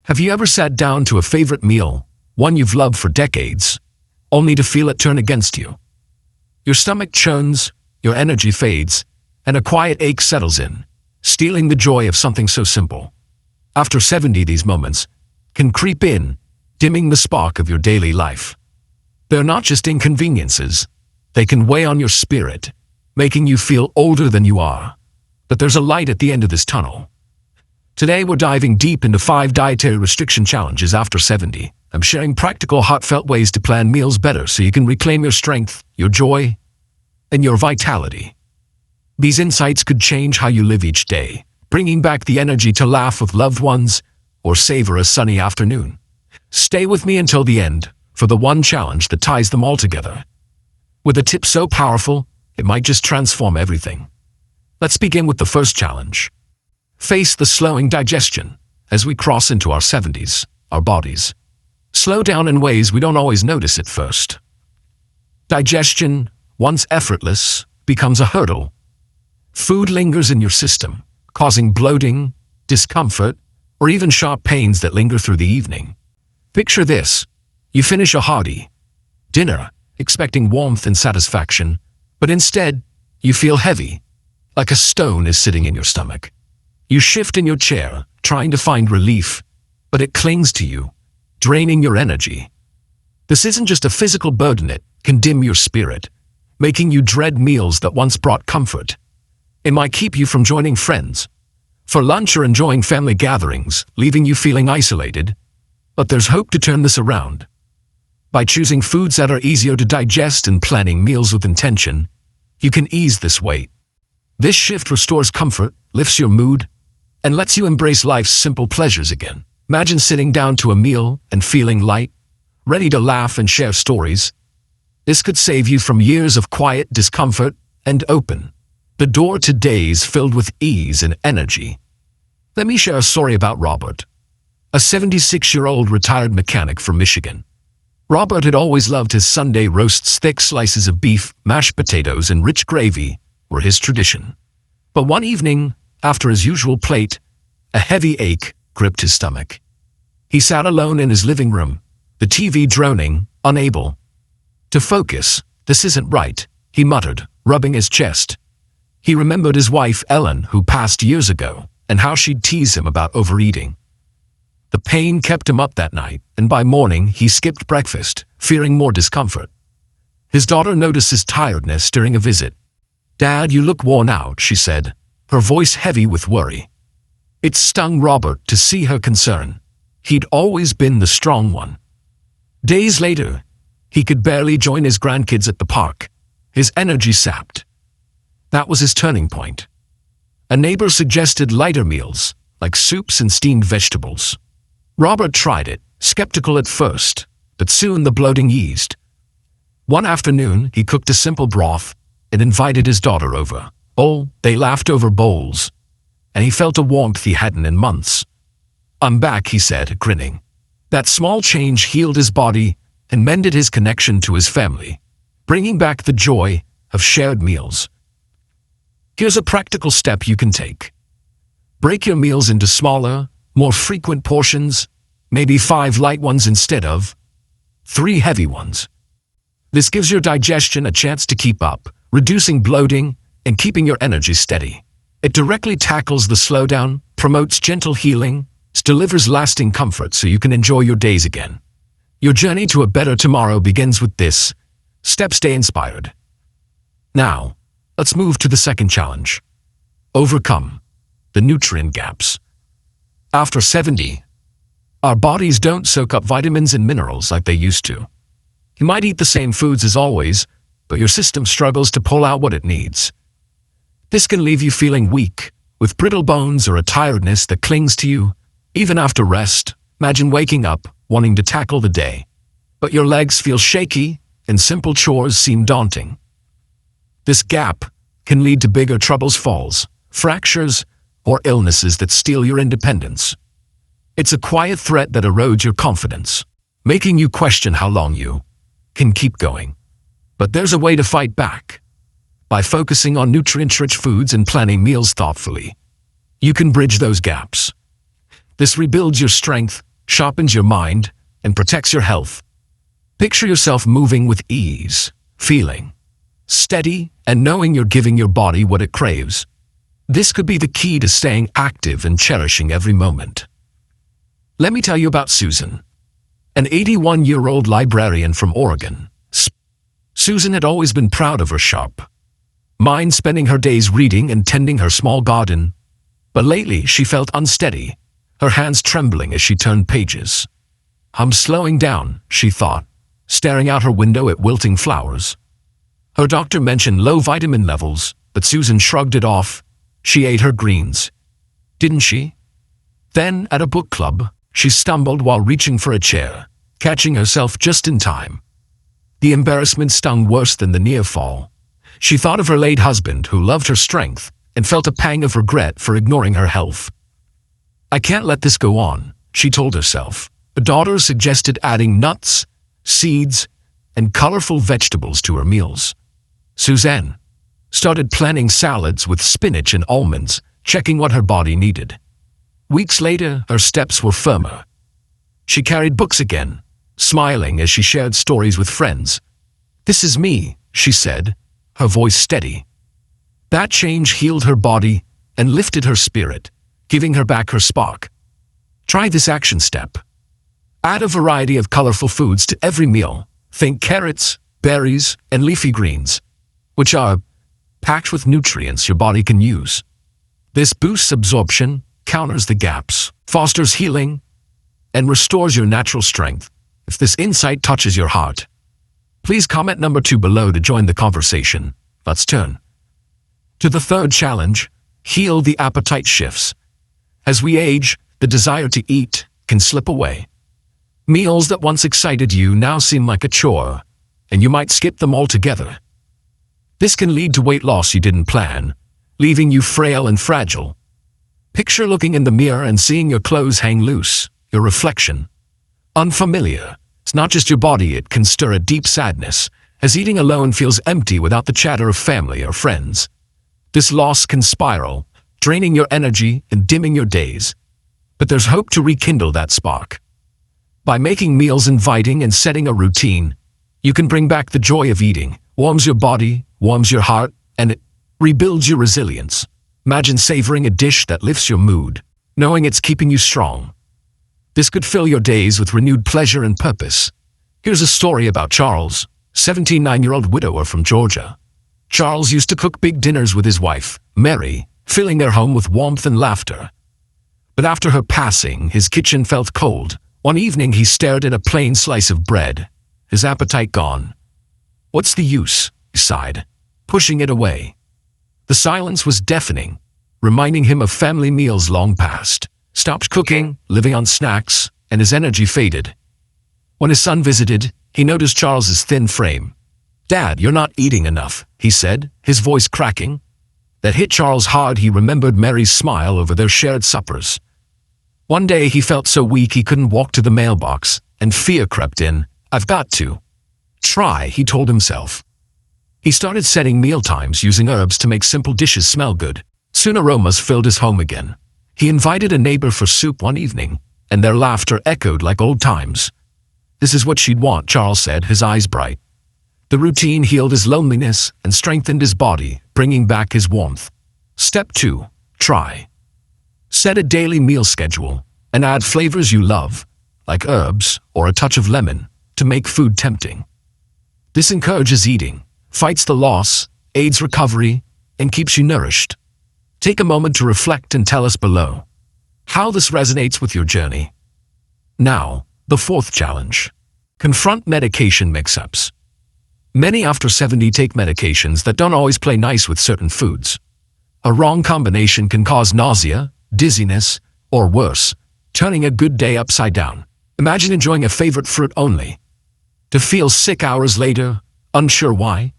Have you ever sat down to a favorite meal, one you've loved for decades, only to feel it turn against you? Your stomach churns, your energy fades, and a quiet ache settles in, stealing the joy of something so simple. After 70, these moments can creep in, dimming the spark of your daily life. They're not just inconveniences. They can weigh on your spirit, making you feel older than you are. But there's a light at the end of this tunnel. Today we're diving deep into 5 dietary restriction challenges after 70. I'm sharing practical, heartfelt ways to plan meals better so you can reclaim your strength, your joy, and your vitality. These insights could change how you live each day, bringing back the energy to laugh with loved ones or savor a sunny afternoon. Stay with me until the end for the one challenge that ties them all together. With a tip so powerful, it might just transform everything. Let's begin with the first challenge. Face the slowing digestion. As we cross into our 70s, our bodies slow down in ways we don't always notice at first. Digestion, once effortless, becomes a hurdle. Food lingers in your system, causing bloating, discomfort, or even sharp pains that linger through the evening. Picture this. You finish a hearty dinner, expecting warmth and satisfaction, but instead, you feel heavy, like a stone is sitting in your stomach. You shift in your chair, trying to find relief, but it clings to you, draining your energy. This isn't just a physical burden, it can dim your spirit, making you dread meals that once brought comfort. It might keep you from joining friends for lunch or enjoying family gatherings, leaving you feeling isolated. But there's hope to turn this around. By choosing foods that are easier to digest and planning meals with intention, you can ease this weight. This shift restores comfort, lifts your mood, and lets you embrace life's simple pleasures again. Imagine sitting down to a meal and feeling light, ready to laugh and share stories. This could save you from years of quiet discomfort and open the door to days filled with ease and energy. Let me share a story about Robert, a 76-year-old retired mechanic from Michigan. Robert had always loved his Sunday roasts. Thick slices of beef, mashed potatoes, and rich gravy were his tradition. But one evening, after his usual plate, a heavy ache gripped his stomach. He sat alone in his living room, the TV droning, unable to focus. "This isn't right," he muttered, rubbing his chest. He remembered his wife, Ellen, who passed years ago, and how she'd tease him about overeating. The pain kept him up that night, and by morning he skipped breakfast, fearing more discomfort. His daughter noticed his tiredness during a visit. "Dad, you look worn out," she said, her voice heavy with worry. It stung Robert to see her concern. He'd always been the strong one. Days later, he could barely join his grandkids at the park, his energy sapped. That was his turning point. A neighbor suggested lighter meals, like soups and steamed vegetables. Robert tried it, skeptical at first, but soon the bloating eased. One afternoon, he cooked a simple broth and invited his daughter over. Oh, they laughed over bowls, and he felt a warmth he hadn't in months. "I'm back," he said, grinning. That small change healed his body and mended his connection to his family, bringing back the joy of shared meals. Here's a practical step you can take. Break your meals into smaller, more frequent portions, maybe 5 light ones instead of 3 heavy ones. This gives your digestion a chance to keep up, reducing bloating and keeping your energy steady. It directly tackles the slowdown, promotes gentle healing, delivers lasting comfort so you can enjoy your days again. Your journey to a better tomorrow begins with this step. Stay inspired. Now, let's move to the second challenge. Overcome the nutrient gaps. After 70, our bodies don't soak up vitamins and minerals like they used to. You might eat the same foods as always, but your system struggles to pull out what it needs. This can leave you feeling weak, with brittle bones or a tiredness that clings to you, even after rest. Imagine waking up, wanting to tackle the day, but your legs feel shaky and simple chores seem daunting. This gap can lead to bigger troubles, falls, fractures, or illnesses that steal your independence. It's a quiet threat that erodes your confidence, making you question how long you can keep going. But there's a way to fight back. By focusing on nutrient-rich foods and planning meals thoughtfully, you can bridge those gaps. This rebuilds your strength, sharpens your mind, and protects your health. Picture yourself moving with ease, feeling steady, and knowing you're giving your body what it craves. This could be the key to staying active and cherishing every moment. Let me tell you about Susan, an 81-year-old librarian from Oregon. Susan had always been proud of her sharp mind, spending her days reading and tending her small garden. But lately she felt unsteady, her hands trembling as she turned pages. "I'm slowing down," she thought, staring out her window at wilting flowers. Her doctor mentioned low vitamin levels, but Susan shrugged it off. She ate her greens, didn't she? Then, at a book club, she stumbled while reaching for a chair, catching herself just in time. The embarrassment stung worse than the near fall. She thought of her late husband, who loved her strength, and felt a pang of regret for ignoring her health. "I can't let this go on," she told herself. Her daughter suggested adding nuts, seeds, and colorful vegetables to her meals. Suzanne started planning salads with spinach and almonds, checking what her body needed. Weeks later, her steps were firmer. She carried books again, smiling as she shared stories with friends. "This is me," she said, her voice steady. That change healed her body and lifted her spirit, giving her back her spark. Try this action step. Add a variety of colorful foods to every meal. Think carrots, berries, and leafy greens, which are packed with nutrients your body can use. This boosts absorption, counters the gaps, fosters healing, and restores your natural strength. If this insight touches your heart, please comment number 2 below to join the conversation. Let's turn to the third challenge: heal the appetite shifts. As we age, the desire to eat can slip away. Meals that once excited you now seem like a chore, and you might skip them altogether. This can lead to weight loss you didn't plan, leaving you frail and fragile. Picture looking in the mirror and seeing your clothes hang loose, your reflection unfamiliar. It's not just your body, it can stir a deep sadness, as eating alone feels empty without the chatter of family or friends. This loss can spiral, draining your energy and dimming your days. But there's hope to rekindle that spark. By making meals inviting and setting a routine, you can bring back the joy of eating. Warms your body, warms your heart, and it rebuilds your resilience. Imagine savoring a dish that lifts your mood, knowing it's keeping you strong. This could fill your days with renewed pleasure and purpose. Here's a story about Charles, 79-year-old widower from Georgia. Charles used to cook big dinners with his wife, Mary, filling their home with warmth and laughter. But after her passing, his kitchen felt cold. One evening he stared at a plain slice of bread, his appetite gone. "What's the use?" he sighed, pushing it away. The silence was deafening, reminding him of family meals long past. Stopped cooking, living on snacks, and his energy faded. When his son visited, he noticed Charles's thin frame. "Dad, you're not eating enough," he said, his voice cracking. That hit Charles hard. He remembered Mary's smile over their shared suppers. One day he felt so weak he couldn't walk to the mailbox, and fear crept in. "I've got to try," he told himself. He started setting meal times, using herbs to make simple dishes smell good. Soon aromas filled his home again. He invited a neighbor for soup one evening, and their laughter echoed like old times. "This is what she'd want," Charles said, his eyes bright. The routine healed his loneliness and strengthened his body, bringing back his warmth. Step 2. Try. Set a daily meal schedule and add flavors you love, like herbs or a touch of lemon, to make food tempting. This encourages eating, fights the loss, aids recovery, and keeps you nourished. Take a moment to reflect and tell us below how this resonates with your journey. Now, the fourth challenge. Confront medication mix-ups. Many after 70 take medications that don't always play nice with certain foods. A wrong combination can cause nausea, dizziness, or worse, turning a good day upside down. Imagine enjoying a favorite fruit only to feel sick hours later, unsure why.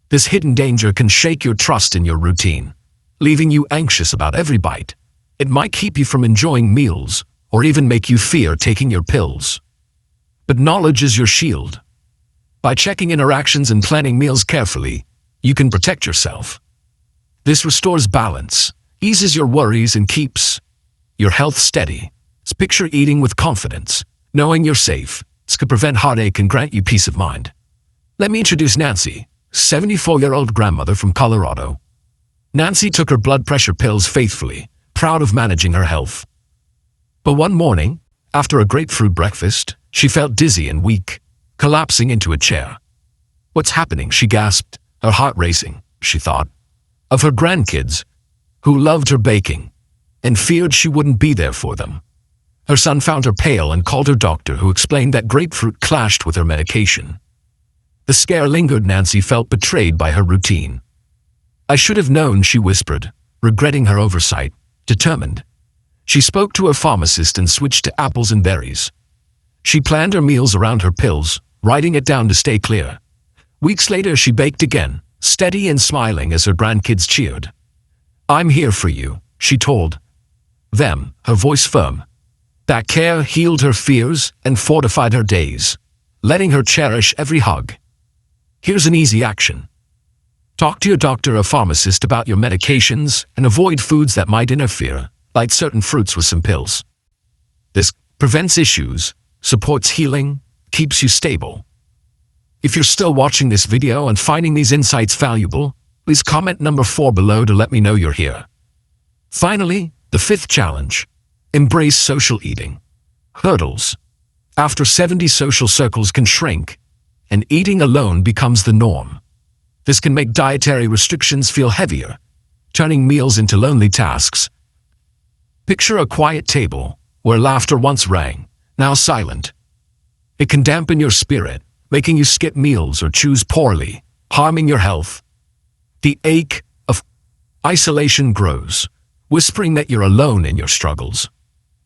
This hidden danger can shake your trust in your routine, leaving you anxious about every bite. It might keep you from enjoying meals, or even make you fear taking your pills. But knowledge is your shield. By checking interactions and planning meals carefully, you can protect yourself. This restores balance, eases your worries, and keeps your health steady. Picture eating with confidence, knowing you're safe. This could prevent heartache and grant you peace of mind. Let me introduce Nancy, 74-year-old grandmother from Colorado. Nancy took her blood pressure pills faithfully, proud of managing her health. But one morning, after a grapefruit breakfast, she felt dizzy and weak, collapsing into a chair. "What's happening?" she gasped, her heart racing. She thought of her grandkids, who loved her baking, and feared she wouldn't be there for them. Her son found her pale and called her doctor, who explained that grapefruit clashed with her medication. The scare lingered. Nancy felt betrayed by her routine. "I should have known," she whispered, regretting her oversight. Determined, she spoke to her pharmacist and switched to apples and berries. She planned her meals around her pills, writing it down to stay clear. Weeks later, she baked again, steady and smiling as her grandkids cheered. "I'm here for you," she told them, her voice firm. That care healed her fears and fortified her days, letting her cherish every hug. Here's an easy action. Talk to your doctor or pharmacist about your medications and avoid foods that might interfere, like certain fruits with some pills. This prevents issues, supports healing, keeps you stable. If you're still watching this video and finding these insights valuable, please comment number 4 below to let me know you're here. Finally, the 5th challenge. Embrace social eating. Hurdles. After 70, social circles can shrink, and eating alone becomes the norm. This can make dietary restrictions feel heavier, turning meals into lonely tasks. Picture a quiet table where laughter once rang, now silent. It can dampen your spirit, making you skip meals or choose poorly, harming your health. The ache of isolation grows, whispering that you're alone in your struggles.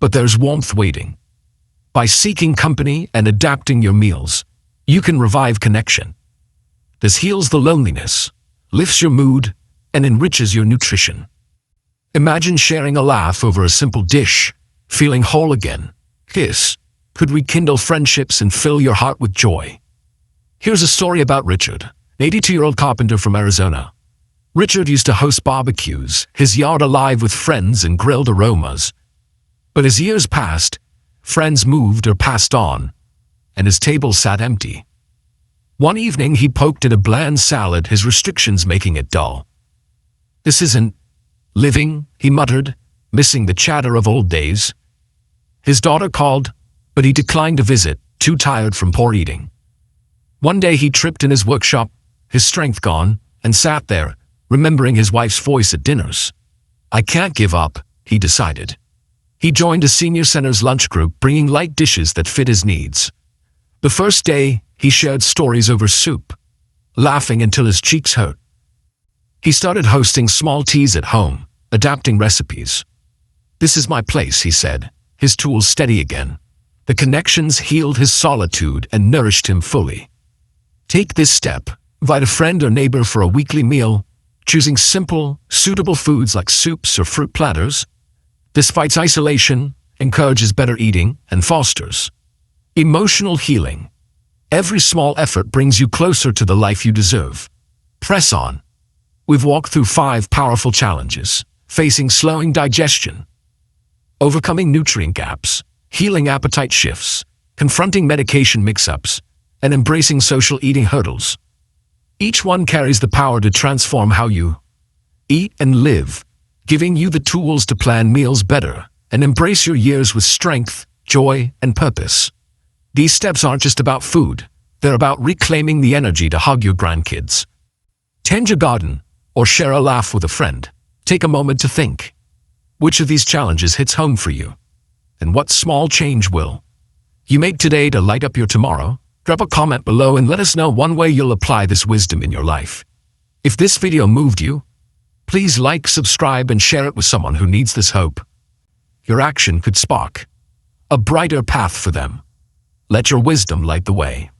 But there's warmth waiting. By seeking company and adapting your meals, you can revive connection. This heals the loneliness, lifts your mood, and enriches your nutrition. Imagine sharing a laugh over a simple dish, feeling whole again. This could rekindle friendships and fill your heart with joy. Here's a story about Richard, an 82-year-old carpenter from Arizona. Richard used to host barbecues, his yard alive with friends and grilled aromas. But as years passed, friends moved or passed on, and his table sat empty. One evening, he poked at a bland salad, his restrictions making it dull. "This isn't living," he muttered, missing the chatter of old days. His daughter called, but he declined to visit, too tired from poor eating. One day he tripped in his workshop, his strength gone, and sat there, remembering his wife's voice at dinners. "I can't give up," he decided. He joined a senior center's lunch group, bringing light dishes that fit his needs. The first day, he shared stories over soup, laughing until his cheeks hurt. He started hosting small teas at home, adapting recipes. "This is my place," he said, his tools steady again. The connections healed his solitude and nourished him fully. Take this step. Invite a friend or neighbor for a weekly meal, choosing simple, suitable foods like soups or fruit platters. This fights isolation, encourages better eating, and fosters emotional healing. Every small effort brings you closer to the life you deserve. Press on. We've walked through 5 powerful challenges: facing slowing digestion, overcoming nutrient gaps, healing appetite shifts, confronting medication mix-ups, and embracing social eating hurdles. Each one carries the power to transform how you eat and live, giving you the tools to plan meals better and embrace your years with strength, joy, and purpose. These steps aren't just about food. They're about reclaiming the energy to hug your grandkids, tend your garden, or share a laugh with a friend. Take a moment to think. Which of these challenges hits home for you? And what small change will you make today to light up your tomorrow? Drop a comment below and let us know one way you'll apply this wisdom in your life. If this video moved you, please like, subscribe, and share it with someone who needs this hope. Your action could spark a brighter path for them. Let your wisdom light the way.